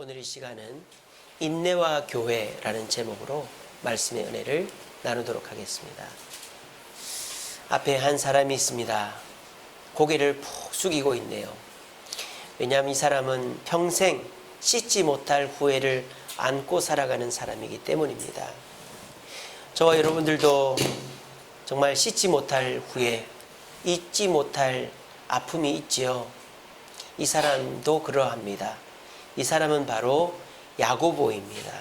오늘 이 시간은 인내와 교회라는 제목으로 말씀의 은혜를 나누도록 하겠습니다. 앞에 한 사람이 있습니다. 고개를 푹 숙이고 있네요. 왜냐하면 이 사람은 평생 씻지 못할 후회를 안고 살아가는 사람이기 때문입니다. 저와 여러분들도 정말 씻지 못할 후회, 잊지 못할 아픔이 있지요. 이 사람도 그러합니다. 이 사람은 바로 야고보입니다.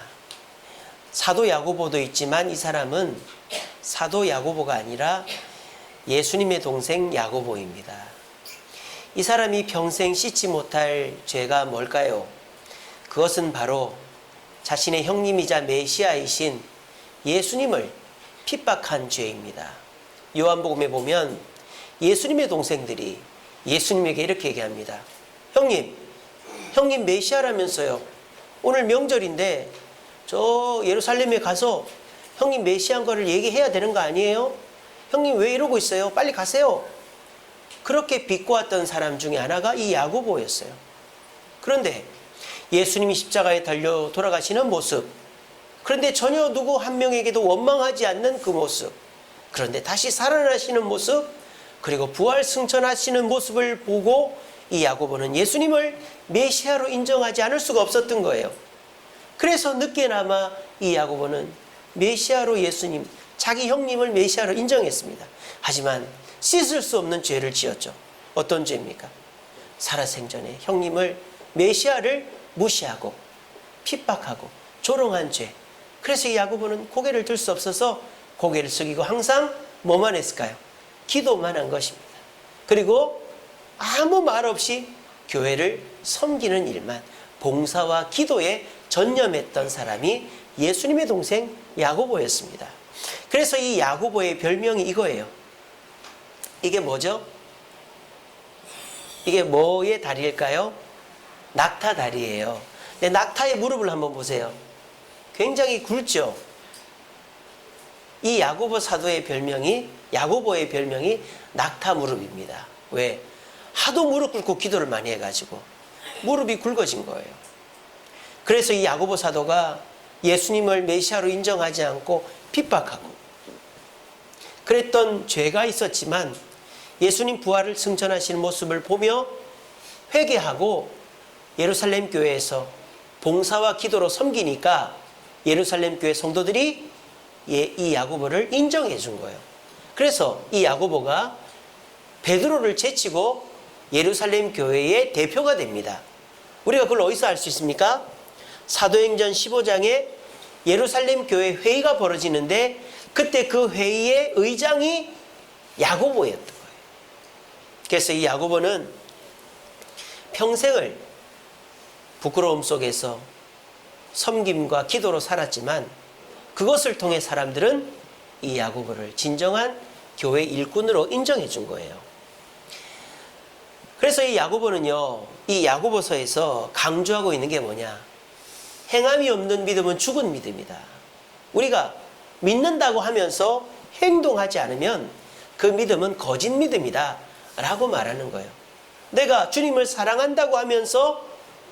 사도 야고보도 있지만 이 사람은 사도 야고보가 아니라 예수님의 동생 야고보입니다. 이 사람이 평생 씻지 못할 죄가 뭘까요? 그것은 바로 자신의 형님이자 메시아이신 예수님을 핍박한 죄입니다. 요한복음에 보면 예수님의 동생들이 예수님에게 이렇게 얘기합니다. 형님 메시아라면서요. 오늘 명절인데 저 예루살렘에 가서 형님 메시아인 거를 얘기해야 되는 거 아니에요? 형님 왜 이러고 있어요? 빨리 가세요. 그렇게 비꼬았던 사람 중에 하나가 이 야고보였어요. 그런데 예수님이 십자가에 달려 돌아가시는 모습, 그런데 전혀 누구 한 명에게도 원망하지 않는 그 모습, 그런데 다시 살아나시는 모습, 그리고 부활 승천하시는 모습을 보고 이 야고보는 예수님을 메시아로 인정하지 않을 수가 없었던 거예요. 그래서 늦게나마 이 야고보는 메시아로 예수님, 자기 형님을 메시아로 인정했습니다. 하지만 씻을 수 없는 죄를 지었죠. 어떤 죄입니까? 살아생전에 형님을, 메시아를 무시하고 핍박하고 조롱한 죄. 그래서 이 야고보는 고개를 들 수 없어서 고개를 숙이고 항상 뭐만 했을까요? 기도만 한 것입니다. 그리고 아무 말 없이 교회를 섬기는 일만, 봉사와 기도에 전념했던 사람이 예수님의 동생 야고보였습니다. 그래서 이 야고보의 별명이 이거예요. 이게 뭐죠? 이게 뭐의 다리일까요? 낙타 다리예요. 근데 낙타의 무릎을 한번 보세요. 굉장히 굵죠? 이 야고보 사도의 별명이, 야고보의 별명이 낙타 무릎입니다. 왜? 하도 무릎 꿇고 기도를 많이 해가지고 무릎이 굵어진 거예요. 그래서 이 야고보 사도가 예수님을 메시아로 인정하지 않고 핍박하고 그랬던 죄가 있었지만 예수님 부활을 승천하시는 모습을 보며 회개하고 예루살렘 교회에서 봉사와 기도로 섬기니까 예루살렘 교회 성도들이 이 야고보를 인정해 준 거예요. 그래서 이 야고보가 베드로를 제치고 예루살렘 교회의 대표가 됩니다. 우리가 그걸 어디서 알 수 있습니까? 사도행전 15장에 예루살렘 교회 회의가 벌어지는데 그때 그 회의의 의장이 야고보였던 거예요. 그래서 이 야고보는 평생을 부끄러움 속에서 섬김과 기도로 살았지만 그것을 통해 사람들은 이 야고보를 진정한 교회 일꾼으로 인정해 준 거예요. 그래서 이 야고보는요, 이 야고보서에서 강조하고 있는 게 뭐냐? 행함이 없는 믿음은 죽은 믿음이다. 우리가 믿는다고 하면서 행동하지 않으면 그 믿음은 거짓 믿음이다 라고 말하는 거예요. 내가 주님을 사랑한다고 하면서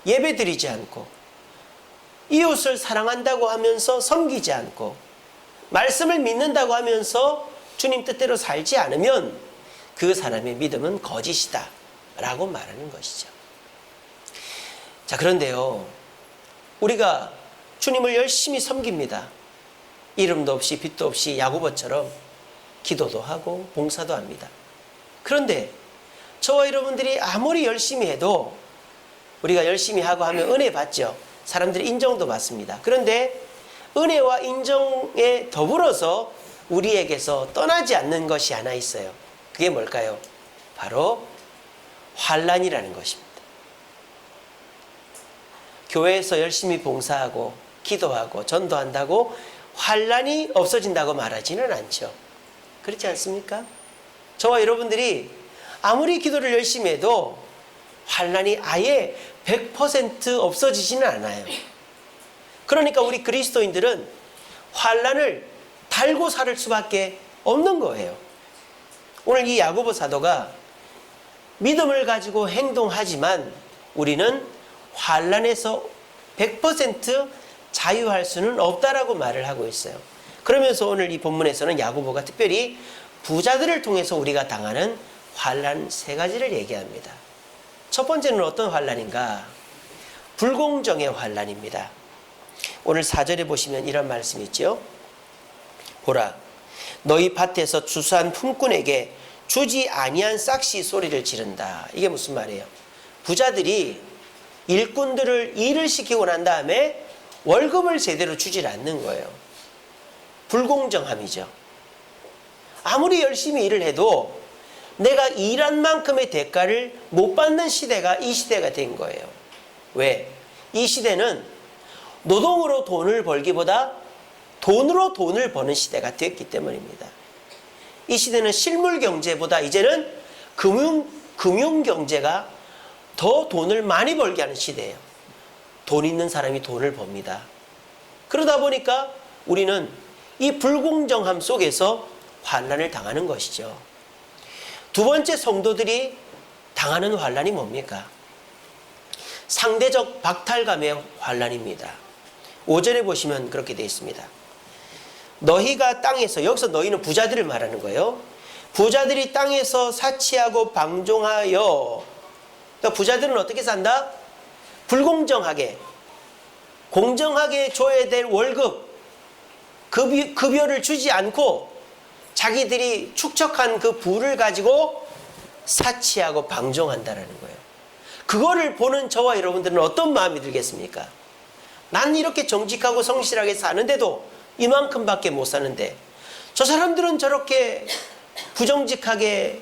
예배 드리지 않고 이웃을 사랑한다고 하면서 섬기지 않고 말씀을 믿는다고 하면서 주님 뜻대로 살지 않으면 그 사람의 믿음은 거짓이다 라고 말하는 것이죠. 자, 그런데요, 우리가 주님을 열심히 섬깁니다. 이름도 없이 빛도 없이 야고보처럼 기도도 하고 봉사도 합니다. 그런데 저와 여러분들이 아무리 열심히 해도 우리가 열심히 하고 하면 은혜 받죠. 사람들이 인정도 받습니다. 그런데 은혜와 인정에 더불어서 우리에게서 떠나지 않는 것이 하나 있어요. 그게 뭘까요? 바로 환난이라는 것입니다. 교회에서 열심히 봉사하고 기도하고 전도한다고 환난이 없어진다고 말하지는 않죠. 그렇지 않습니까? 저와 여러분들이 아무리 기도를 열심히 해도 환난이 아예 100% 없어지지는 않아요. 그러니까 우리 그리스도인들은 환난을 달고 살 수밖에 없는 거예요. 오늘 이 야고보 사도가 믿음을 가지고 행동하지만 우리는 환난에서 100% 자유할 수는 없다라고 말을 하고 있어요. 그러면서 오늘 이 본문에서는 야고보가 특별히 부자들을 통해서 우리가 당하는 환난 세 가지를 얘기합니다. 첫 번째는 어떤 환난인가? 불공정의 환난입니다. 오늘 4절에 보시면 이런 말씀이 있죠. 보라, 너희 밭에서 추수한 품꾼에게 주지 아니한 싹시 소리를 지른다. 이게 무슨 말이에요? 부자들이 일꾼들을 일을 시키고 난 다음에 월급을 제대로 주질 않는 거예요. 불공정함이죠. 아무리 열심히 일을 해도 내가 일한 만큼의 대가를 못 받는 시대가 이 시대가 된 거예요. 왜? 이 시대는 노동으로 돈을 벌기보다 돈으로 돈을 버는 시대가 됐기 때문입니다. 이 시대는 실물 경제보다 이제는 금융 경제가 더 돈을 많이 벌게 하는 시대예요. 돈 있는 사람이 돈을 법니다. 그러다 보니까 우리는 이 불공정함 속에서 환난을 당하는 것이죠. 두 번째, 성도들이 당하는 환난이 뭡니까? 상대적 박탈감의 환난입니다. 5절에 보시면 그렇게 되어 있습니다. 너희가 땅에서, 여기서 너희는 부자들을 말하는 거예요. 부자들이 땅에서 사치하고 방종하여, 그러니까 부자들은 어떻게 산다? 불공정하게, 공정하게 줘야 될 월급, 급여를 주지 않고 자기들이 축적한 그 부를 가지고 사치하고 방종한다라는 거예요. 그거를 보는 저와 여러분들은 어떤 마음이 들겠습니까? 난 이렇게 정직하고 성실하게 사는데도 이만큼밖에 못 사는데 저 사람들은 저렇게 부정직하게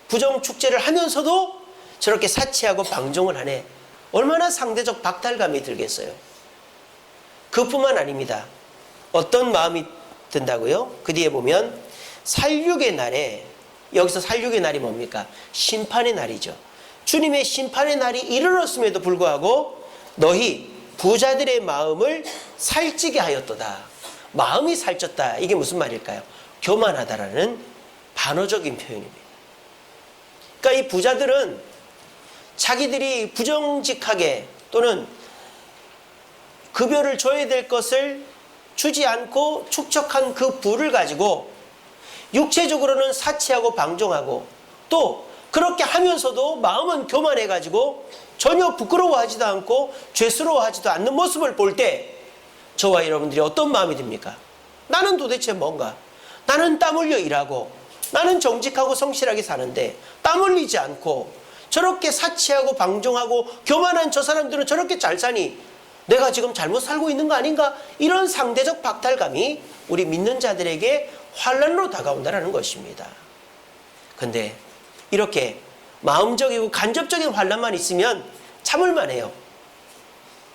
부정축제를 하면서도 저렇게 사치하고 방종을 하네. 얼마나 상대적 박탈감이 들겠어요. 그뿐만 아닙니다. 어떤 마음이 든다고요? 그 뒤에 보면 살육의 날에, 여기서 살육의 날이 뭡니까? 심판의 날이죠. 주님의 심판의 날이 이르렀음에도 불구하고 너희 부자들의 마음을 살찌게 하였도다. 마음이 살쪘다. 이게 무슨 말일까요? 교만하다라는 반어적인 표현입니다. 그러니까 이 부자들은 자기들이 부정직하게 또는 급여를 줘야 될 것을 주지 않고 축적한 그 부를 가지고 육체적으로는 사치하고 방종하고 또 그렇게 하면서도 마음은 교만해가지고 전혀 부끄러워하지도 않고 죄스러워하지도 않는 모습을 볼 때 저와 여러분들이 어떤 마음이 듭니까? 나는 도대체 뭔가? 나는 땀 흘려 일하고 나는 정직하고 성실하게 사는데 땀 흘리지 않고 저렇게 사치하고 방종하고 교만한 저 사람들은 저렇게 잘 사니 내가 지금 잘못 살고 있는 거 아닌가? 이런 상대적 박탈감이 우리 믿는 자들에게 환난으로 다가온다는 것입니다. 근데 이렇게 마음적이고 간접적인 환난만 있으면 참을만 해요.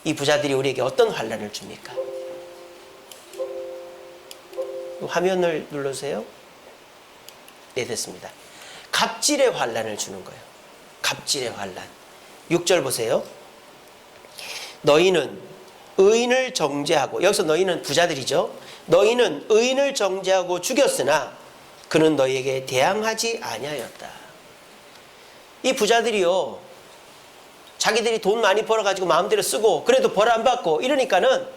이 부자들이 우리에게 어떤 환난을 줍니까? 화면을 눌러주세요. 네, 됐습니다. 갑질의 환난을 주는 거예요. 갑질의 환난. 6절 보세요. 너희는 의인을 정죄하고, 여기서 너희는 부자들이죠. 너희는 의인을 정죄하고 죽였으나 그는 너희에게 대항하지 아니하였다. 이 부자들이요, 자기들이 돈 많이 벌어가지고 마음대로 쓰고 그래도 벌 안 받고 이러니까는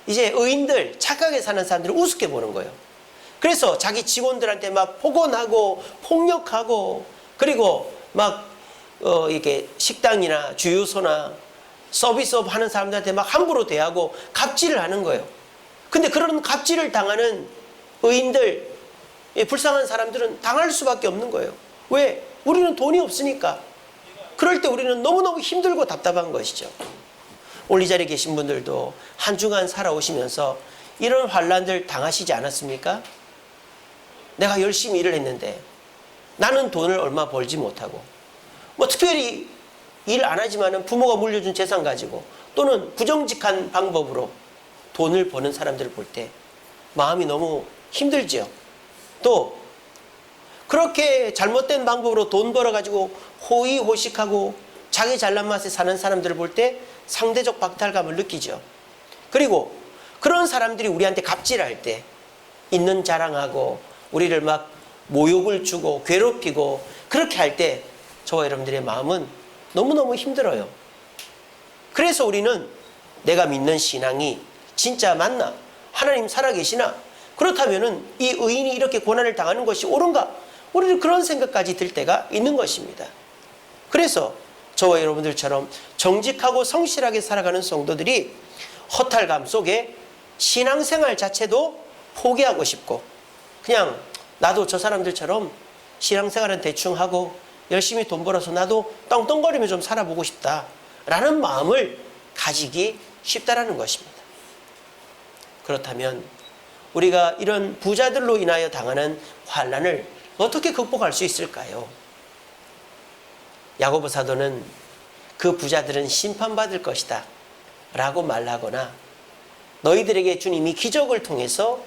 이제 의인들, 착하게 사는 사람들을 우습게 보는 거예요. 그래서 자기 직원들한테 막 폭언하고 폭력하고 그리고 막 이렇게 식당이나 주유소나 서비스업 하는 사람들한테 막 함부로 대하고 갑질을 하는 거예요. 근데 그런 갑질을 당하는 의인들, 불쌍한 사람들은 당할 수밖에 없는 거예요. 왜? 우리는 돈이 없으니까. 그럴 때 우리는 너무너무 힘들고 답답한 것이죠. 오늘 이 자리에 계신 분들도 한 주간 살아오시면서 이런 환난들 당하시지 않았습니까? 내가 열심히 일을 했는데 나는 돈을 얼마 벌지 못하고 뭐 특별히 일 안 하지만은 부모가 물려준 재산 가지고 또는 부정직한 방법으로 돈을 버는 사람들을 볼 때 마음이 너무 힘들죠. 또 그렇게 잘못된 방법으로 돈 벌어가지고 호의호식하고 자기 잘난 맛에 사는 사람들을 볼 때 상대적 박탈감을 느끼죠. 그리고 그런 사람들이 우리한테 갑질할 때 있는 자랑하고 우리를 막 모욕을 주고 괴롭히고 그렇게 할 때 저와 여러분들의 마음은 너무너무 힘들어요. 그래서 우리는 내가 믿는 신앙이 진짜 맞나? 하나님 살아계시나? 그렇다면은 이 의인이 이렇게 고난을 당하는 것이 옳은가? 우리는 그런 생각까지 들 때가 있는 것입니다. 그래서 저와 여러분들처럼 정직하고 성실하게 살아가는 성도들이 허탈감 속에 신앙생활 자체도 포기하고 싶고, 그냥 나도 저 사람들처럼 신앙생활은 대충 하고 열심히 돈 벌어서 나도 떵떵거리며 좀 살아보고 싶다라는 마음을 가지기 쉽다라는 것입니다. 그렇다면 우리가 이런 부자들로 인하여 당하는 환난을 어떻게 극복할 수 있을까요? 야고보 사도는 그 부자들은 심판받을 것이다 라고 말하거나, 너희들에게 주님이 기적을 통해서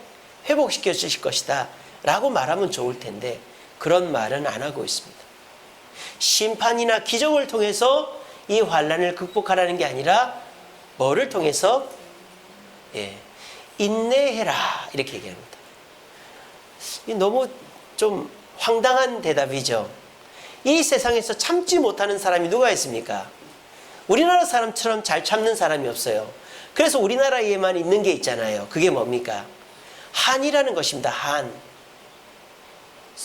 회복시켜 주실 것이다 라고 말하면 좋을 텐데, 그런 말은 안 하고 있습니다. 심판이나 기적을 통해서 이 환난을 극복하라는 게 아니라 뭐를 통해서? 인내해라 이렇게 얘기합니다. 너무 좀 황당한 대답이죠. 이 세상에서 참지 못하는 사람이 누가 있습니까? 우리나라 사람처럼 잘 참는 사람이 없어요. 그래서 우리나라에만 있는 게 있잖아요. 그게 뭡니까? 한이라는 것입니다. 한.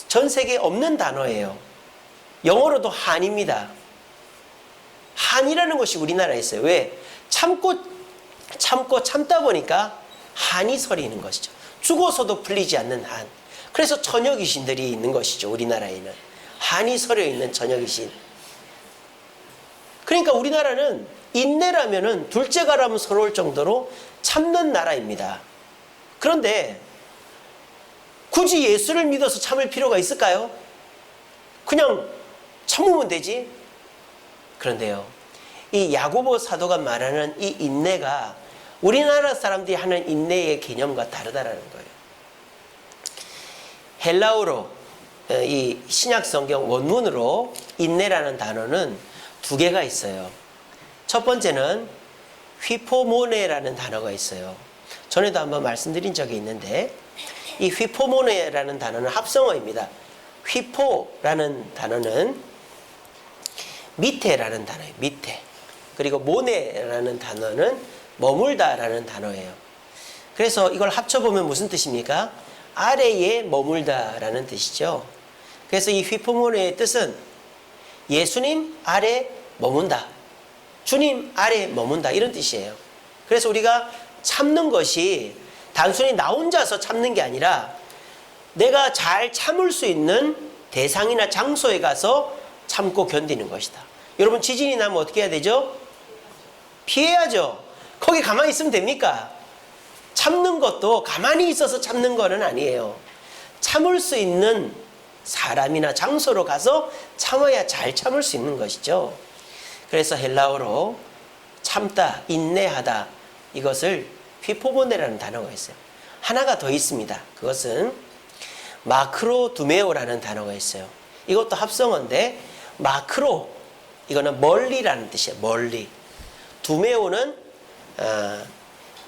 전 세계에 없는 단어예요. 영어로도 한입니다. 한이라는 것이 우리나라에 있어요. 왜? 참다 보니까 한이 서리는 것이죠. 죽어서도 풀리지 않는 한. 그래서 처녀 귀신들이 있는 것이죠. 우리나라에는 한이 서려 있는 처녀 귀신. 그러니까 우리나라는 인내라면은 둘째가라면 서러울 정도로 참는 나라입니다. 그런데 굳이 예수를 믿어서 참을 필요가 있을까요? 그냥 참으면 되지. 그런데요, 이 야고보 사도가 말하는 이 인내가 우리나라 사람들이 하는 인내의 개념과 다르다라는 거예요. 헬라어로, 이 신약 성경 원문으로 인내라는 단어는 두 개가 있어요. 첫 번째는 휘포모네라는 단어가 있어요. 전에도 한번 말씀드린 적이 있는데, 이 휘포모네라는 단어는 합성어입니다. 휘포라는 단어는 밑에라는 단어예요. 밑에. 그리고 모네라는 단어는 머물다라는 단어예요. 그래서 이걸 합쳐보면 무슨 뜻입니까? 아래에 머물다라는 뜻이죠. 그래서 이 휘포모네의 뜻은 예수님 아래 머문다, 주님 아래 머문다, 이런 뜻이에요. 그래서 우리가 참는 것이 단순히 나 혼자서 참는 게 아니라 내가 잘 참을 수 있는 대상이나 장소에 가서 참고 견디는 것이다. 여러분, 지진이 나면 어떻게 해야 되죠? 피해야죠. 거기 가만히 있으면 됩니까? 참는 것도 가만히 있어서 참는 거는 아니에요. 참을 수 있는 사람이나 장소로 가서 참아야 잘 참을 수 있는 것이죠. 그래서 헬라어로 참다, 인내하다, 이것을 휘포모네라는 단어가 있어요. 하나가 더 있습니다. 그것은 마크로두메오라는 단어가 있어요. 이것도 합성어인데, 마크로, 이거는 멀리라는 뜻이에요. 멀리. 두메오는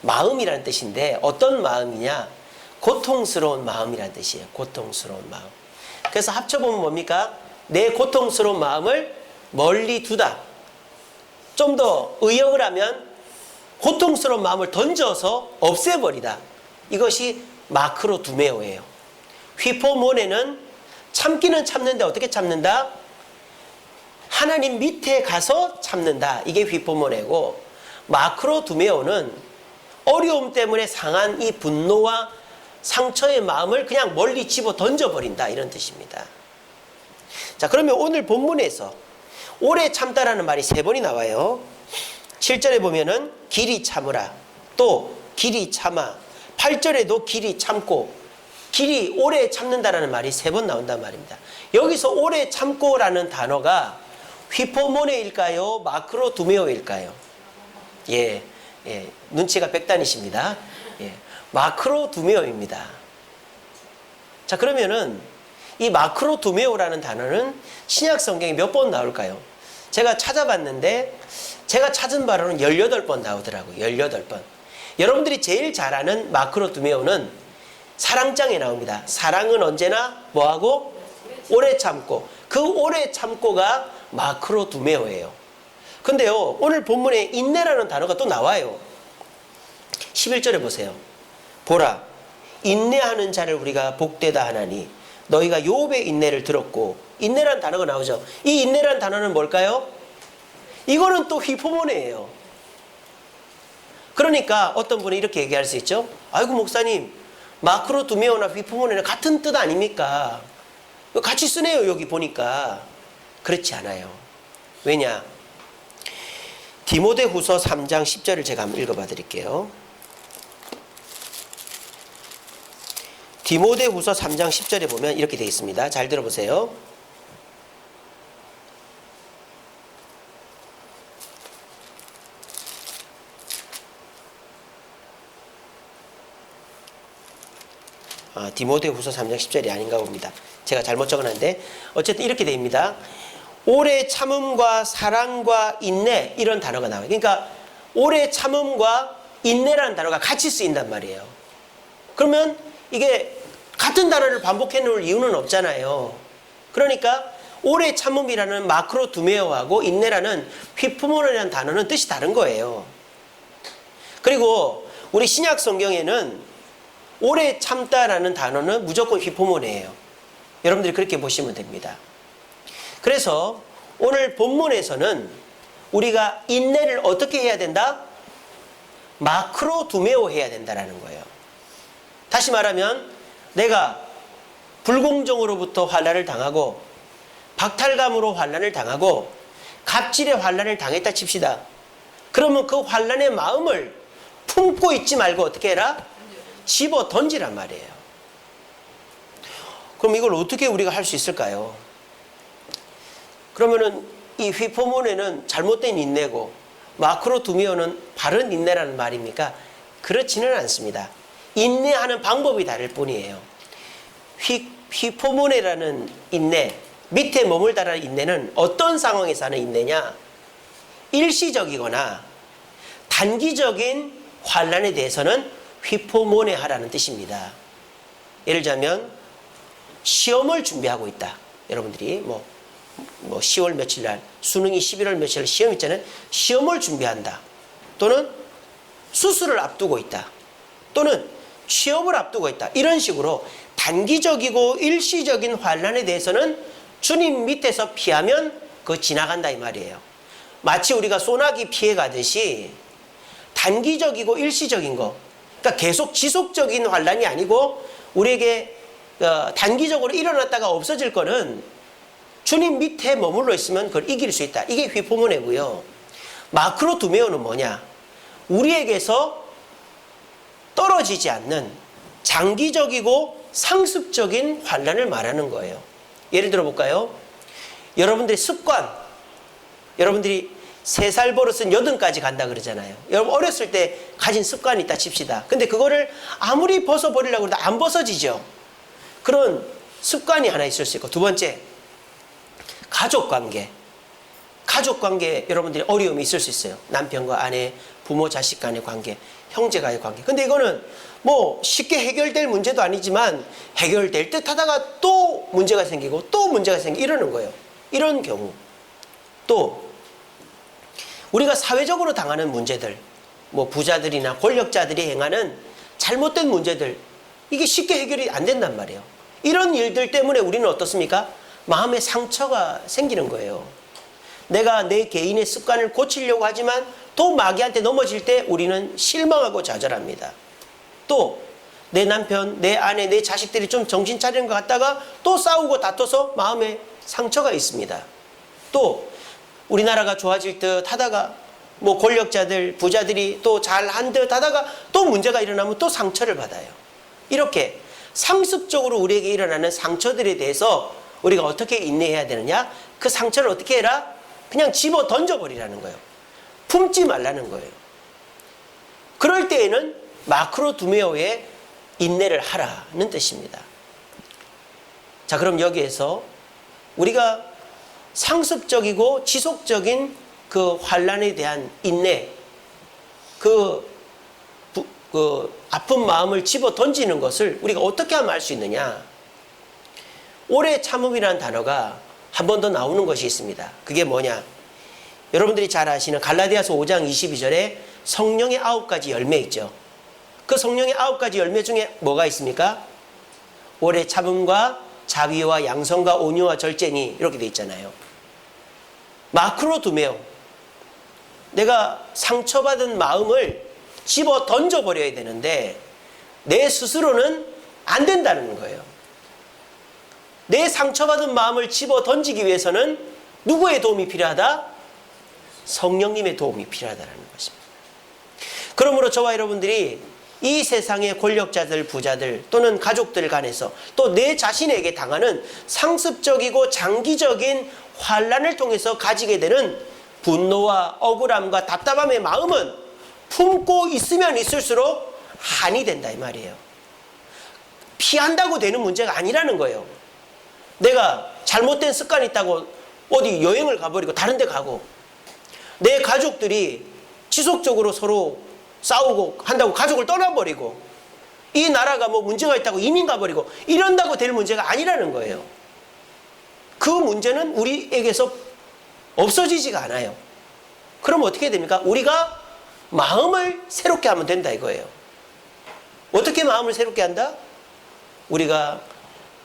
마음이라는 뜻인데, 어떤 마음이냐? 고통스러운 마음이라는 뜻이에요. 고통스러운 마음. 그래서 합쳐보면 뭡니까? 내 고통스러운 마음을 멀리 두다. 좀 더 의역을 하면 고통스러운 마음을 던져서 없애버리다. 이것이 마크로두메오예요. 휘포모네는 참기는 참는데 어떻게 참는다? 하나님 밑에 가서 참는다. 이게 휘포모네고, 마크로두메오는 어려움 때문에 상한 이 분노와 상처의 마음을 그냥 멀리 집어 던져버린다, 이런 뜻입니다. 자, 그러면 오늘 본문에서 오래 참다라는 말이 3번이 나와요. 7절에 보면은 길이 참으라, 또 길이 참아, 8절에도 길이 참고, 길이 오래 참는다라는 말이 3번 나온단 말입니다. 여기서 오래 참고라는 단어가 휘포모네일까요? 마크로두메오일까요? 예, 눈치가 백단이십니다. 마크로두메오입니다. 자, 그러면은 이 마크로두메오라는 단어는 신약 성경에 몇 번 나올까요? 제가 찾아봤는데, 제가 찾은 바로는 18번 나오더라고요. 18번. 여러분들이 제일 잘 아는 마크로두메오는 사랑장에 나옵니다. 사랑은 언제나 뭐하고? 오래 참고. 그 오래 참고가 마크로두메오예요. 근데요, 오늘 본문에 인내라는 단어가 또 나와요. 11절에 보세요. 보라, 인내하는 자를 우리가 복되다 하나니 너희가 욥의 인내를 들었고, 인내란 단어가 나오죠. 이 인내란 단어는 뭘까요? 이거는 또 휘포모네예요. 그러니까 어떤 분이 이렇게 얘기할 수 있죠. 아이고 목사님, 마크로 두메오나 휘포모네는 같은 뜻 아닙니까? 같이 쓰네요 여기 보니까. 그렇지 않아요. 왜냐? 디모데후서 3장 10절을 제가 한번 읽어봐 드릴게요. 디모데후서 3장 10절에 보면 이렇게 되어 있습니다. 잘 들어보세요. 디모데후서 3장 10절이 아닌가 봅니다. 제가 잘못 적어놨는데 어쨌든 이렇게 됩니다. 오래 참음과 사랑과 인내, 이런 단어가 나와요. 그러니까 오래 참음과 인내라는 단어가 같이 쓰인단 말이에요. 그러면 이게 같은 단어를 반복해 놓을 이유는 없잖아요. 그러니까 오래 참음이라는 마크로 두메오하고 인내라는 휘푸모노라는 단어는 뜻이 다른 거예요. 그리고 우리 신약 성경에는 오래 참다라는 단어는 무조건 휘포모네예요. 여러분들이 그렇게 보시면 됩니다. 그래서 오늘 본문에서는 우리가 인내를 어떻게 해야 된다? 마크로 두메오 해야 된다라는 거예요. 다시 말하면 내가 불공정으로부터 환난을 당하고 박탈감으로 환난을 당하고 갑질의 환난을 당했다 칩시다. 그러면 그 환난의 마음을 품고 있지 말고 어떻게 해라? 집어 던지란 말이에요. 그럼 이걸 어떻게 우리가 할 수 있을까요? 그러면은 이 휘포모네는 잘못된 인내고 마크로 두메오는 바른 인내라는 말입니까? 그렇지는 않습니다. 인내하는 방법이 다를 뿐이에요. 휘포모네라는 인내, 밑에 머물다라는 인내는 어떤 상황에서 하는 인내냐? 일시적이거나 단기적인 환난에 대해서는 휘포모네 하라는 뜻입니다. 예를 들자면 시험을 준비하고 있다. 여러분들이 뭐 10월 며칠 날 수능이 11월 며칠 날 시험 있잖아요. 시험을 준비한다. 또는 수술을 앞두고 있다. 또는 취업을 앞두고 있다. 이런 식으로 단기적이고 일시적인 환난에 대해서는 주님 밑에서 피하면 그거 지나간다 이 말이에요. 마치 우리가 소나기 피해가듯이 단기적이고 일시적인 거, 그러니까 계속 지속적인 환난이 아니고 우리에게 단기적으로 일어났다가 없어질 거는 주님 밑에 머물러 있으면 그걸 이길 수 있다. 이게 휘포모네고요. 마크로 두메오는 뭐냐? 우리에게서 떨어지지 않는 장기적이고 상습적인 환난을 말하는 거예요. 예를 들어 볼까요? 여러분들의 습관, 여러분들이 3살 버릇은 8까지 간다 그러잖아요. 여러분 어렸을 때 가진 습관이 있다 칩시다. 근데 그거를 아무리 벗어버리려고 해도 안 벗어지죠. 그런 습관이 하나 있을 수 있고, 두 번째 가족관계. 가족관계 여러분들이 어려움이 있을 수 있어요. 남편과 아내, 부모 자식 간의 관계, 형제간의 관계. 근데 이거는 뭐 쉽게 해결될 문제도 아니지만 해결될 듯 하다가 또 문제가 생기고 또 문제가 생기고 이러는 거예요. 이런 경우. 또 우리가 사회적으로 당하는 문제들, 뭐 부자들이나 권력자들이 행하는 잘못된 문제들, 이게 쉽게 해결이 안 된단 말이에요. 이런 일들 때문에 우리는 어떻습니까? 마음에 상처가 생기는 거예요. 내가 내 개인의 습관을 고치려고 하지만 또 마귀한테 넘어질 때 우리는 실망하고 좌절합니다. 또 내 남편, 내 아내, 내 자식들이 좀 정신 차리는 것 같다가 또 싸우고 다퉈서 마음에 상처가 있습니다. 또 우리나라가 좋아질 듯 하다가 뭐 권력자들, 부자들이 또 잘한 듯 하다가 또 문제가 일어나면 또 상처를 받아요. 이렇게 상습적으로 우리에게 일어나는 상처들에 대해서 우리가 어떻게 인내해야 되느냐? 그 상처를 어떻게 해라? 그냥 집어 던져버리라는 거예요. 품지 말라는 거예요. 그럴 때에는 마크로 두메오의 인내를 하라는 뜻입니다. 자, 그럼 여기에서 우리가 상습적이고 지속적인 그 환난에 대한 인내, 그 아픈 마음을 집어 던지는 것을 우리가 어떻게 하면 할 수 있느냐? 오래 참음이라는 단어가 한 번 더 나오는 것이 있습니다. 그게 뭐냐? 여러분들이 잘 아시는 갈라디아서 5장 22절에 성령의 9가지 열매 있죠. 그 성령의 9가지 열매 중에 뭐가 있습니까? 오래 참음과 자비와 양성과 온유와 절제니 이렇게 돼 있잖아요. 마크로 두면 내가 상처받은 마음을 집어 던져버려야 되는데 내 스스로는 안 된다는 거예요. 내 상처받은 마음을 집어 던지기 위해서는 누구의 도움이 필요하다? 성령님의 도움이 필요하다는 것입니다. 그러므로 저와 여러분들이 이 세상의 권력자들, 부자들 또는 가족들 간에서 또 내 자신에게 당하는 상습적이고 장기적인 환난을 통해서 가지게 되는 분노와 억울함과 답답함의 마음은 품고 있으면 있을수록 한이 된다 이 말이에요. 피한다고 되는 문제가 아니라는 거예요. 내가 잘못된 습관이 있다고 어디 여행을 가버리고 다른 데 가고 내 가족들이 지속적으로 서로 싸우고 한다고 가족을 떠나버리고 이 나라가 뭐 문제가 있다고 이민 가버리고 이런다고 될 문제가 아니라는 거예요. 그 문제는 우리에게서 없어지지가 않아요. 그럼 어떻게 됩니까? 우리가 마음을 새롭게 하면 된다 이거예요. 어떻게 마음을 새롭게 한다? 우리가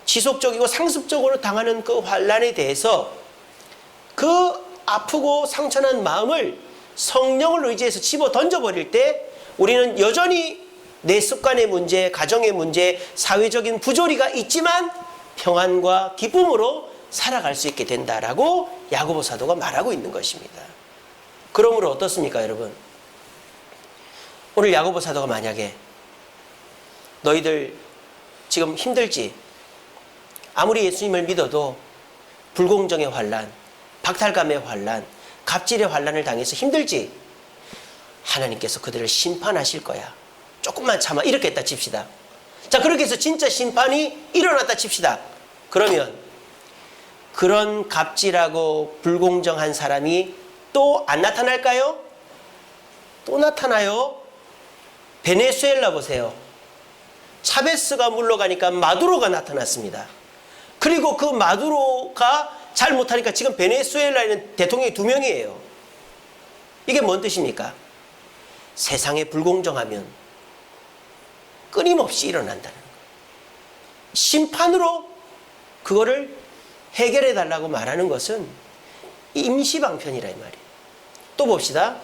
지속적이고 상습적으로 당하는 그 환난에 대해서 그 아프고 상처난 마음을 성령을 의지해서 집어 던져버릴 때 우리는 여전히 내 습관의 문제, 가정의 문제, 사회적인 부조리가 있지만 평안과 기쁨으로 살아갈 수 있게 된다라고 야고보 사도가 말하고 있는 것입니다. 그러므로 어떻습니까, 여러분? 오늘 야고보 사도가 만약에 너희들 지금 힘들지? 아무리 예수님을 믿어도 불공정의 환난, 박탈감의 환난, 갑질의 환난을 당해서 힘들지? 하나님께서 그들을 심판하실 거야. 조금만 참아. 이렇게 했다 칩시다. 자, 그렇게 해서 진짜 심판이 일어났다 칩시다. 그러면 그런 갑질하고 불공정한 사람이 또 안 나타날까요? 또 나타나요. 베네수엘라 보세요. 차베스가 물러가니까 마두로가 나타났습니다. 그리고 그 마두로가 잘 못하니까 지금 베네수엘라에는 대통령이 2명이에요. 이게 뭔 뜻입니까? 세상에 불공정하면 끊임없이 일어난다는 거예요. 심판으로 그거를 해결해 달라고 말하는 것은 임시방편이라 이 말이에요. 또 봅시다.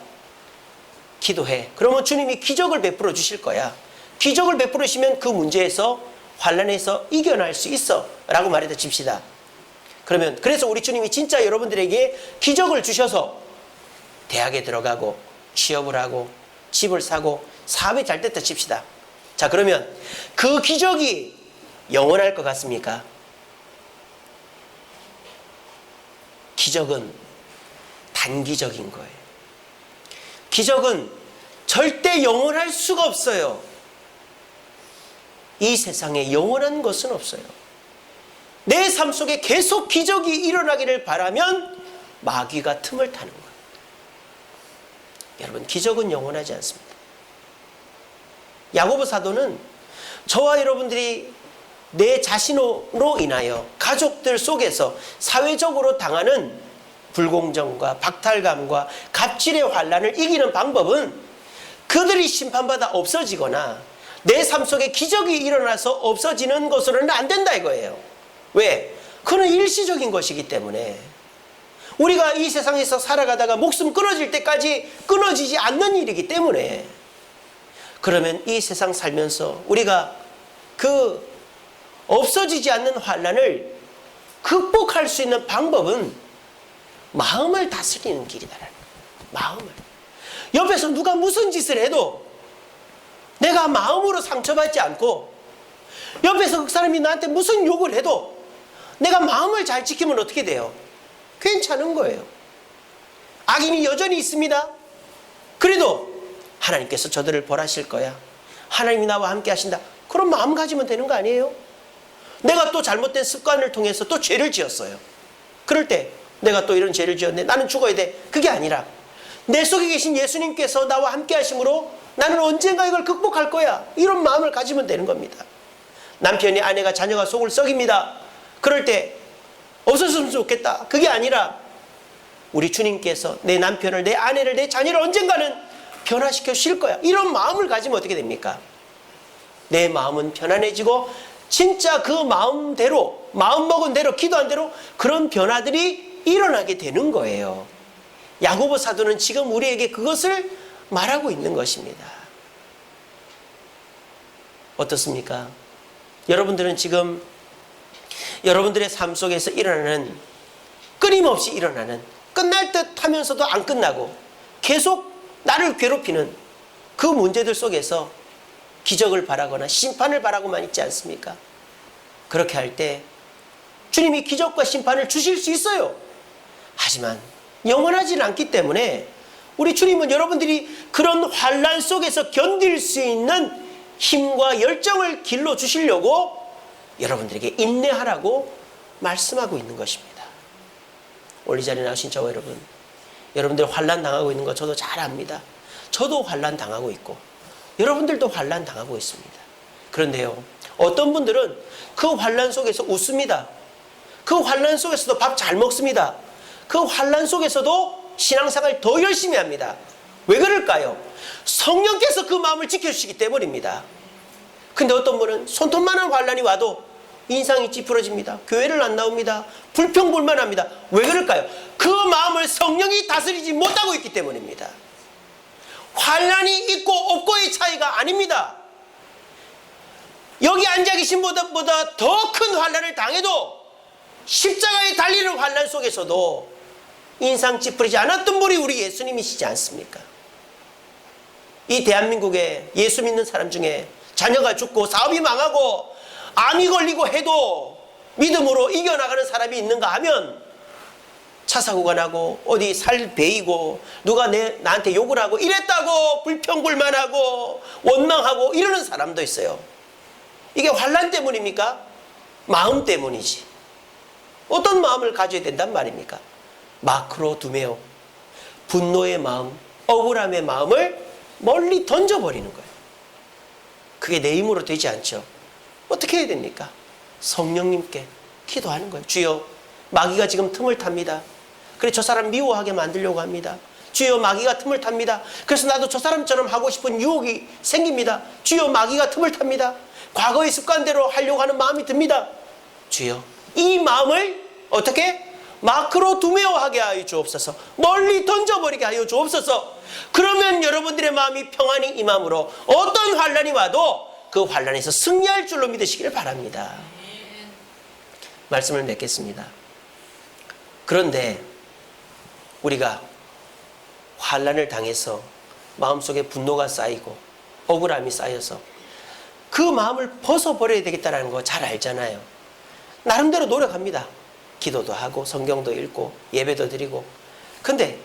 기도해. 그러면 주님이 기적을 베풀어 주실 거야. 기적을 베풀으시면 그 문제에서 환난에서 이겨낼 수 있어 라고 말해다 칩시다. 그러면 그래서 우리 주님이 진짜 여러분들에게 기적을 주셔서 대학에 들어가고 취업을 하고 집을 사고 사업이 잘 됐다 칩시다. 자, 그러면 그 기적이 영원할 것 같습니까? 기적은 단기적인 거예요. 기적은 절대 영원할 수가 없어요. 이 세상에 영원한 것은 없어요. 내 삶 속에 계속 기적이 일어나기를 바라면 마귀가 틈을 타는 거예요. 여러분, 기적은 영원하지 않습니다. 야고보 사도는 저와 여러분들이 내 자신으로 인하여 가족들 속에서 사회적으로 당하는 불공정과 박탈감과 갑질의 환난을 이기는 방법은 그들이 심판받아 없어지거나 내 삶 속에 기적이 일어나서 없어지는 것으로는 안 된다 이거예요. 왜? 그는 일시적인 것이기 때문에 우리가 이 세상에서 살아가다가 목숨 끊어질 때까지 끊어지지 않는 일이기 때문에 그러면 이 세상 살면서 우리가 그 없어지지 않는 환난을 극복할 수 있는 방법은 마음을 다스리는 길이다라는 거예요. 마음을. 옆에서 누가 무슨 짓을 해도 내가 마음으로 상처받지 않고 옆에서 그 사람이 나한테 무슨 욕을 해도 내가 마음을 잘 지키면 어떻게 돼요? 괜찮은 거예요. 악인이 여전히 있습니다. 그래도 하나님께서 저들을 벌하실 거야. 하나님이 나와 함께 하신다. 그런 마음 가지면 되는 거 아니에요? 내가 또 잘못된 습관을 통해서 또 죄를 지었어요. 그럴 때 내가 또 이런 죄를 지었네. 나는 죽어야 돼. 그게 아니라 내 속에 계신 예수님께서 나와 함께 하심으로 나는 언젠가 이걸 극복할 거야. 이런 마음을 가지면 되는 겁니다. 남편이 아내가 자녀가 속을 썩입니다. 그럴 때 없었으면 좋겠다. 그게 아니라 우리 주님께서 내 남편을, 내 아내를, 내 자녀를 언젠가는 변화시켜 주실 거야. 이런 마음을 가지면 어떻게 됩니까? 내 마음은 편안해지고 진짜 그 마음대로, 마음먹은 대로, 기도한 대로 그런 변화들이 일어나게 되는 거예요. 야고보 사도는 지금 우리에게 그것을 말하고 있는 것입니다. 어떻습니까? 여러분들은 지금 여러분들의 삶 속에서 일어나는, 끊임없이 일어나는, 끝날 듯 하면서도 안 끝나고 계속 나를 괴롭히는 그 문제들 속에서 기적을 바라거나 심판을 바라고만 있지 않습니까? 그렇게 할 때 주님이 기적과 심판을 주실 수 있어요. 하지만 영원하지는 않기 때문에 우리 주님은 여러분들이 그런 환난 속에서 견딜 수 있는 힘과 열정을 길러주시려고 여러분들에게 인내하라고 말씀하고 있는 것입니다. 오늘 이 자리에 나오신 저와 여러분들 환난 당하고 있는 거 저도 잘 압니다. 저도 환난 당하고 있고 여러분들도 환난 당하고 있습니다. 그런데요, 어떤 분들은 그 환난 속에서 웃습니다. 그 환난 속에서도 밥 잘 먹습니다. 그 환난 속에서도 신앙생활 더 열심히 합니다. 왜 그럴까요? 성령께서 그 마음을 지켜주시기 때문입니다. 근데 어떤 분은 손톱만한 환난이 와도 인상이 찌푸러집니다. 교회를 안 나옵니다. 불평불만합니다. 왜 그럴까요? 그 마음을 성령이 다스리지 못하고 있기 때문입니다. 환난이 있고 없고의 차이가 아닙니다. 여기 앉아 계신 분보다 더 큰 환난을 당해도 십자가에 달리는 환난 속에서도 인상 찌푸리지 않았던 분이 우리 예수님이시지 않습니까? 이 대한민국에 예수 믿는 사람 중에 자녀가 죽고 사업이 망하고 암이 걸리고 해도 믿음으로 이겨나가는 사람이 있는가 하면 차 사고가 나고 어디 살 베이고 누가 나한테 욕을 하고 이랬다고 불평불만하고 원망하고 이러는 사람도 있어요. 이게 환난 때문입니까? 마음 때문이지. 어떤 마음을 가져야 된단 말입니까? 마크로 두메오, 분노의 마음, 억울함의 마음을 멀리 던져버리는 거예요. 그게 내 힘으로 되지 않죠. 어떻게 해야 됩니까? 성령님께 기도하는 거예요. 주여, 마귀가 지금 틈을 탑니다. 그래, 저 사람 미워하게 만들려고 합니다. 주여, 마귀가 틈을 탑니다. 그래서 나도 저 사람처럼 하고 싶은 유혹이 생깁니다. 주여, 마귀가 tum을 탑니다. 과거의 습관대로 하려고 하는 마음이 듭니다. 주여, 이 마음을 어떻게? 마크로 두메오하게 하여 주옵소서. 멀리 던져버리게 하여 주옵소서. 그러면 여러분들의 마음이 평안히 임함으로 어떤 환난이 와도 그 환난에서 승리할 줄로 믿으시기를 바랍니다. 말씀을 맺겠습니다. 그런데 우리가 환난을 당해서 마음속에 분노가 쌓이고 억울함이 쌓여서 그 마음을 벗어버려야 되겠다는 거 잘 알잖아요. 나름대로 노력합니다. 기도도 하고 성경도 읽고 예배도 드리고. 근데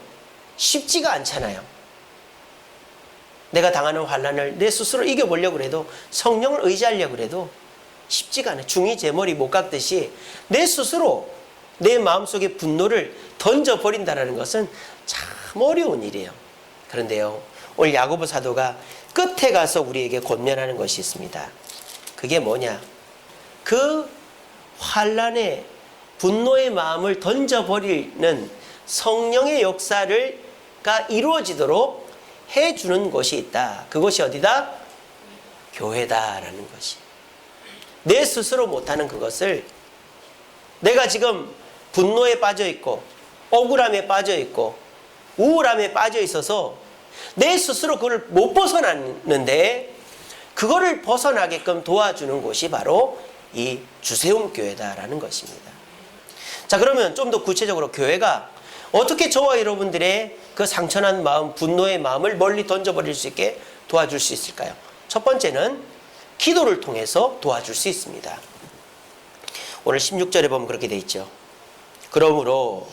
쉽지가 않잖아요. 내가 당하는 환난을 내 스스로 이겨보려고 해도, 성령을 의지하려고 해도 쉽지가 않아요. 중이 제 머리 못 깎듯이 내 스스로 내 마음속에 분노를 던져버린다는 것은 참 어려운 일이에요. 그런데요, 오늘 야고보 사도가 끝에 가서 우리에게 권면하는 것이 있습니다. 그게 뭐냐? 그 환난의 분노의 마음을 던져버리는 성령의 역사가 이루어지도록 해주는 곳이 있다. 그것이 어디다? 교회다라는 것이. 내 스스로 못하는 그것을, 내가 지금 분노에 빠져 있고 억울함에 빠져 있고 우울함에 빠져 있어서 내 스스로 그걸 못 벗어났는데, 그거를 벗어나게끔 도와주는 곳이 바로 이 주세움 교회다라는 것입니다. 자, 그러면 좀 더 구체적으로 교회가 어떻게 저와 여러분들의 그 상처난 마음, 분노의 마음을 멀리 던져버릴 수 있게 도와줄 수 있을까요? 첫 번째는 기도를 통해서 도와줄 수 있습니다. 오늘 16절에 보면 그렇게 돼 있죠. 그러므로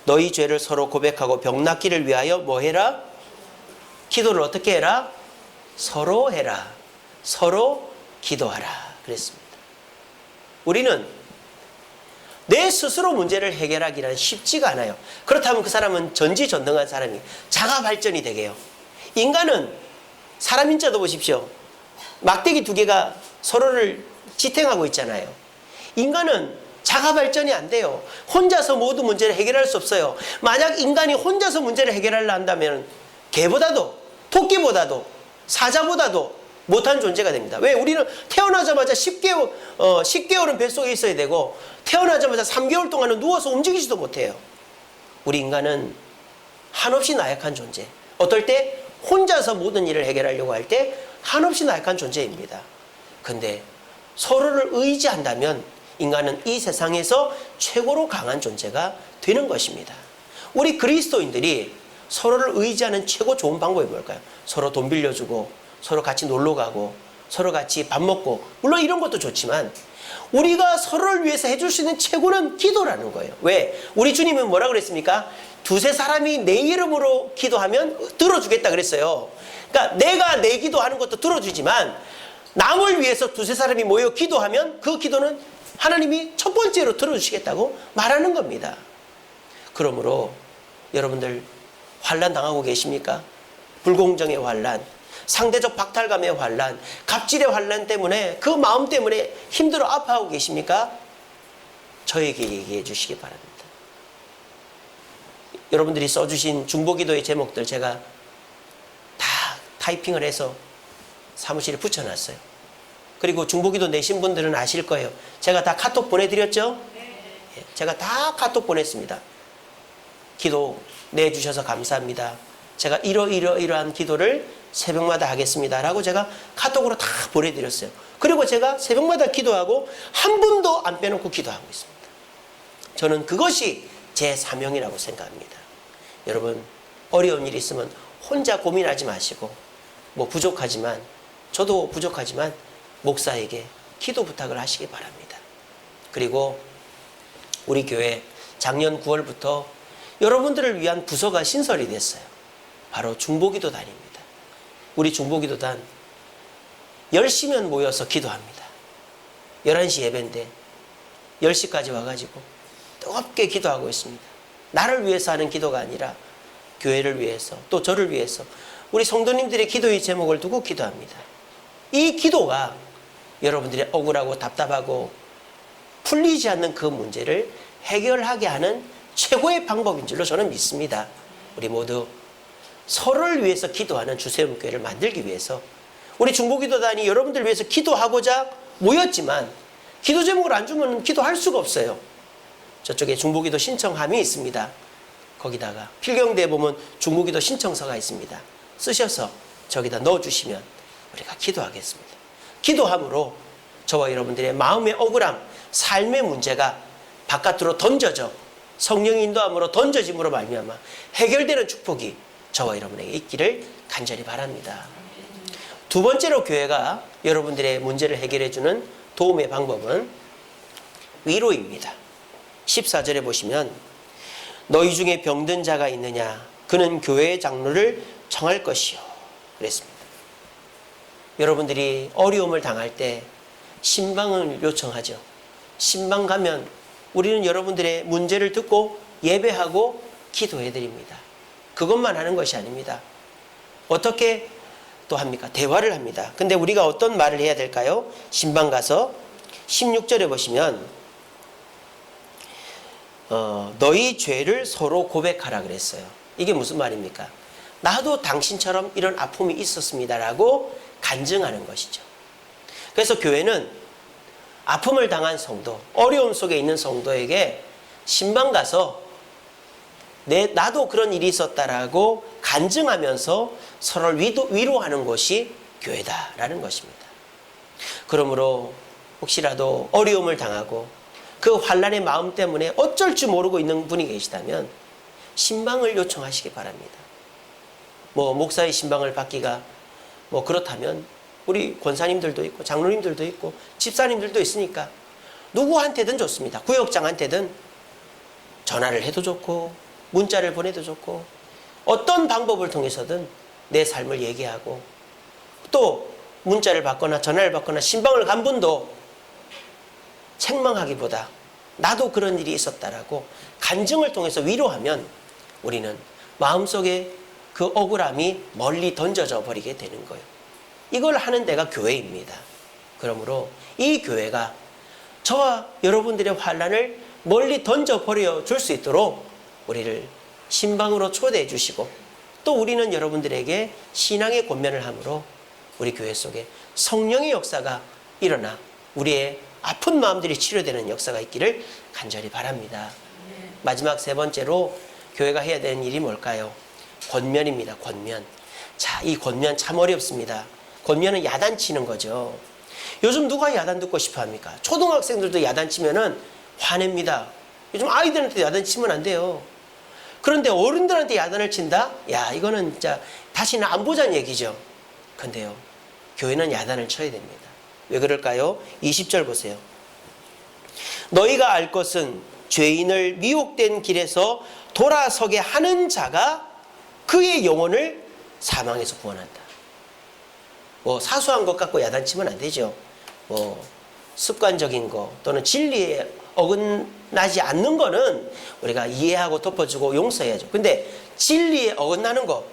너희 죄를 서로 고백하고 병 낫기를 위하여 뭐 해라? 기도를 어떻게 해라? 서로 해라. 서로 기도하라. 그랬습니다. 우리는 내 스스로 문제를 해결하기는 쉽지가 않아요. 그렇다면 그 사람은 전지전능한 사람이 자가 발전이 되게요. 인간은 사람 인자도 보십시오. 막대기 두 개가 서로를 지탱하고 있잖아요. 인간은 자가 발전이 안 돼요. 혼자서 모두 문제를 해결할 수 없어요. 만약 인간이 혼자서 문제를 해결하려 한다면 개보다도, 토끼보다도, 사자보다도 못한 존재가 됩니다. 왜? 우리는 태어나자마자 10개월은 뱃속에 있어야 되고 태어나자마자 3개월 동안은 누워서 움직이지도 못해요. 우리 인간은 한없이 나약한 존재. 어떨 때 혼자서 모든 일을 해결하려고 할 때 한없이 나약한 존재입니다. 근데 서로를 의지한다면 인간은 이 세상에서 최고로 강한 존재가 되는 것입니다. 우리 그리스도인들이 서로를 의지하는 최고 좋은 방법이 뭘까요? 서로 돈 빌려주고 서로 같이 놀러 가고 서로 같이 밥 먹고, 물론 이런 것도 좋지만 우리가 서로를 위해서 해줄 수 있는 최고는 기도라는 거예요. 왜? 우리 주님은 뭐라 그랬습니까? 두세 사람이 내 이름으로 기도하면 들어주겠다 그랬어요. 그러니까 내가 내 기도하는 것도 들어주지만 남을 위해서 두세 사람이 모여 기도하면 그 기도는 하나님이 첫 번째로 들어주시겠다고 말하는 겁니다. 그러므로 여러분들 환난 당하고 계십니까? 불공정의 환난, 상대적 박탈감의 환난, 갑질의 환난 때문에 그 마음 때문에 힘들어 아파하고 계십니까? 저에게 얘기해 주시기 바랍니다. 여러분들이 써주신 중보기도의 제목들 제가 다 타이핑을 해서 사무실에 붙여놨어요. 그리고 중보기도 내신 분들은 아실 거예요. 제가 다 카톡 보내드렸죠? 제가 다 카톡 보냈습니다. 기도 내주셔서 감사합니다. 제가 이러한 기도를 새벽마다 하겠습니다 라고 제가 카톡으로 다 보내드렸어요. 그리고 제가 새벽마다 기도하고 한 분도 안 빼놓고 기도하고 있습니다. 저는 그것이 제 사명이라고 생각합니다. 여러분, 어려운 일이 있으면 혼자 고민하지 마시고, 뭐 부족하지만, 저도 부족하지만 목사에게 기도 부탁을 하시기 바랍니다. 그리고 우리 교회 작년 9월부터 여러분들을 위한 부서가 신설이 됐어요. 바로 중보기도단입니다. 우리 중보기도단 10시면 모여서 기도합니다. 11시 예배인데 10시까지 와가지고 뜨겁게 기도하고 있습니다. 나를 위해서 하는 기도가 아니라 교회를 위해서, 또 저를 위해서 우리 성도님들의 기도의 제목을 두고 기도합니다. 이 기도가 여러분들의 억울하고 답답하고 풀리지 않는 그 문제를 해결하게 하는 최고의 방법인 줄로 저는 믿습니다. 우리 모두 서로를 위해서 기도하는 주세움교회를 만들기 위해서 우리 중보기도단이 여러분들을 위해서 기도하고자 모였지만 기도 제목을 안 주면 기도할 수가 없어요. 저쪽에 중보기도 신청함이 있습니다. 거기다가 필경대에 보면 중보기도 신청서가 있습니다. 쓰셔서 저기다 넣어주시면 우리가 기도하겠습니다. 기도함으로 저와 여러분들의 마음의 억울함, 삶의 문제가 바깥으로 던져져 성령의 인도함으로 던져짐으로 말미암아 해결되는 축복이 저와 여러분에게 있기를 간절히 바랍니다. 두 번째로 교회가 여러분들의 문제를 해결해주는 도움의 방법은 위로입니다. 14절에 보시면 너희 중에 병든 자가 있느냐 그는 교회의 장로를 청할 것이요 그랬습니다. 여러분들이 어려움을 당할 때 신방을 요청하죠. 신방 가면 우리는 여러분들의 문제를 듣고 예배하고 기도해 드립니다. 그것만 하는 것이 아닙니다. 어떻게 또 합니까? 대화를 합니다. 근데 우리가 어떤 말을 해야 될까요? 신방 가서 16절에 보시면 너희 죄를 서로 고백하라 그랬어요. 이게 무슨 말입니까? 나도 당신처럼 이런 아픔이 있었습니다라고 간증하는 것이죠. 그래서 교회는 아픔을 당한 성도, 어려움 속에 있는 성도에게 신방 가서 나도 그런 일이 있었다라고 간증하면서 서로를 위로하는 것이 교회다라는 것입니다. 그러므로 혹시라도 어려움을 당하고 그 환난의 마음 때문에 어쩔 줄 모르고 있는 분이 계시다면 신방을 요청하시기 바랍니다. 목사의 신방을 받기가 그렇다면 우리 권사님들도 있고 장로님들도 있고 집사님들도 있으니까 누구한테든 좋습니다. 구역장한테든 전화를 해도 좋고 문자를 보내도 좋고 어떤 방법을 통해서든 내 삶을 얘기하고 또 문자를 받거나 전화를 받거나 신방을 간 분도 책망하기보다 나도 그런 일이 있었다라고 간증을 통해서 위로하면 우리는 마음속에 그 억울함이 멀리 던져져 버리게 되는 거예요. 이걸 하는 데가 교회입니다. 그러므로 이 교회가 저와 여러분들의 환난을 멀리 던져버려 줄 수 있도록 우리를 신방으로 초대해 주시고 또 우리는 여러분들에게 신앙의 권면을 함으로 우리 교회 속에 성령의 역사가 일어나 우리의 아픈 마음들이 치료되는 역사가 있기를 간절히 바랍니다. 마지막 세 번째로 교회가 해야 되는 일이 뭘까요? 권면입니다. 권면. 자, 이 권면 참 어렵습니다. 권면은 야단치는 거죠. 요즘 누가 야단 듣고 싶어 합니까? 초등학생들도 야단치면은 화냅니다. 요즘 아이들한테 야단치면 안 돼요. 그런데 어른들한테 야단을 친다? 야, 이거는 진짜 다시는 안 보자는 얘기죠. 근데요, 교회는 야단을 쳐야 됩니다. 왜 그럴까요? 20절 보세요. 너희가 알 것은 죄인을 미혹된 길에서 돌아서게 하는 자가 그의 영혼을 사망에서 구원한다. 뭐 사소한 것 갖고 야단치면 안 되죠. 뭐 습관적인 거 또는 진리에 어긋나지 않는 거는 우리가 이해하고 덮어주고 용서해야죠. 근데 진리에 어긋나는 거,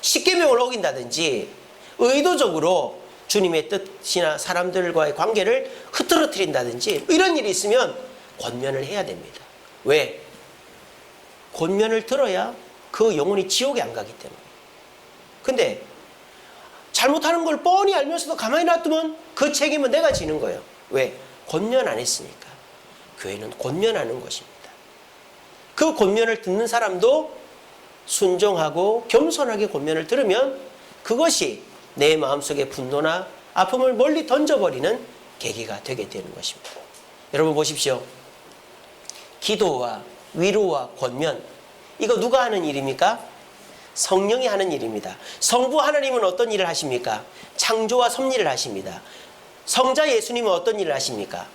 십계명을 어긴다든지 의도적으로 주님의 뜻이나 사람들과의 관계를 흐트러뜨린다든지 이런 일이 있으면 권면을 해야 됩니다. 왜? 권면을 들어야 그 영혼이 지옥에 안 가기 때문에. 근데 잘못하는 걸 뻔히 알면서도 가만히 놔두면 그 책임은 내가 지는 거예요. 왜? 권면 안 했으니까. 교회는 권면하는 것입니다. 그 권면을 듣는 사람도 순종하고 겸손하게 권면을 들으면 그것이 내 마음속의 분노나 아픔을 멀리 던져버리는 계기가 되게 되는 것입니다. 여러분 보십시오. 기도와 위로와 권면, 이거 누가 하는 일입니까? 성령이 하는 일입니다. 성부 하나님은 어떤 일을 하십니까? 창조와 섭리를 하십니다. 성자 예수님은 어떤 일을 하십니까?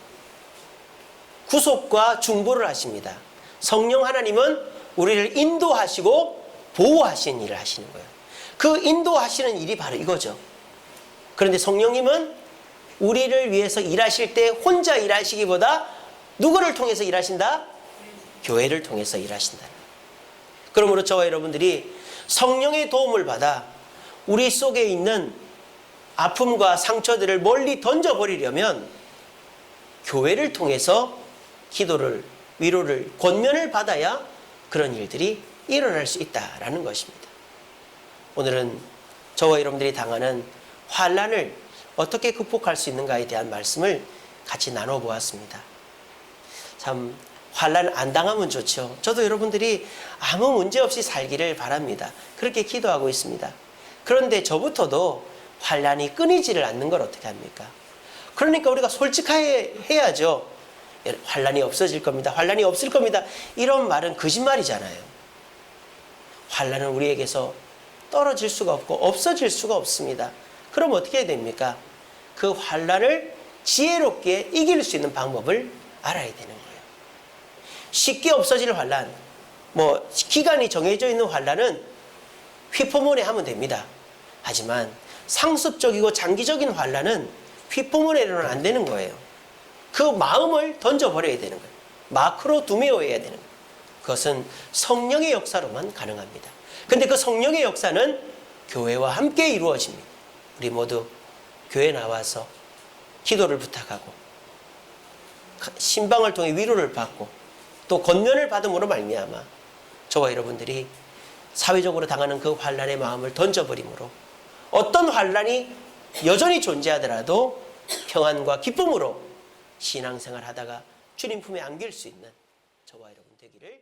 구속과 중보를 하십니다. 성령 하나님은 우리를 인도하시고 보호하시는 일을 하시는 거예요. 그 인도하시는 일이 바로 이거죠. 그런데 성령님은 우리를 위해서 일하실 때 혼자 일하시기보다 누구를 통해서 일하신다? 교회를 통해서 일하신다. 그러므로 저와 여러분들이 성령의 도움을 받아 우리 속에 있는 아픔과 상처들을 멀리 던져버리려면 교회를 통해서 기도를, 위로를, 권면을 받아야 그런 일들이 일어날 수 있다라는 것입니다. 오늘은 저와 여러분들이 당하는 환난을 어떻게 극복할 수 있는가에 대한 말씀을 같이 나눠보았습니다. 참 환난 안 당하면 좋죠. 저도 여러분들이 아무 문제 없이 살기를 바랍니다. 그렇게 기도하고 있습니다. 그런데 저부터도 환난이 끊이지를 않는 걸 어떻게 합니까? 그러니까 우리가 솔직하게 해야죠. 환난이 없어질 겁니다. 환난이 없을 겁니다. 이런 말은 거짓말이잖아요. 환난은 우리에게서 떨어질 수가 없고 없어질 수가 없습니다. 그럼 어떻게 해야 됩니까? 그 환난을 지혜롭게 이길 수 있는 방법을 알아야 되는 거예요. 쉽게 없어질 환난, 뭐 기간이 정해져 있는 환난은 휘포문에 하면 됩니다. 하지만 상습적이고 장기적인 환난은 휘포문에는 안 되는 거예요. 그 마음을 던져버려야 되는 거예요. 마크로 두메오해야 되는 거예요. 그것은 성령의 역사로만 가능합니다. 근데 그 성령의 역사는 교회와 함께 이루어집니다. 우리 모두 교회 나와서 기도를 부탁하고 신방을 통해 위로를 받고 또 권면을 받음으로 말미암아 저와 여러분들이 사회적으로 당하는 그 환난의 마음을 던져버림으로 어떤 환난이 여전히 존재하더라도 평안과 기쁨으로 신앙생활 하다가 주님 품에 안길 수 있는 저와 여러분 되기를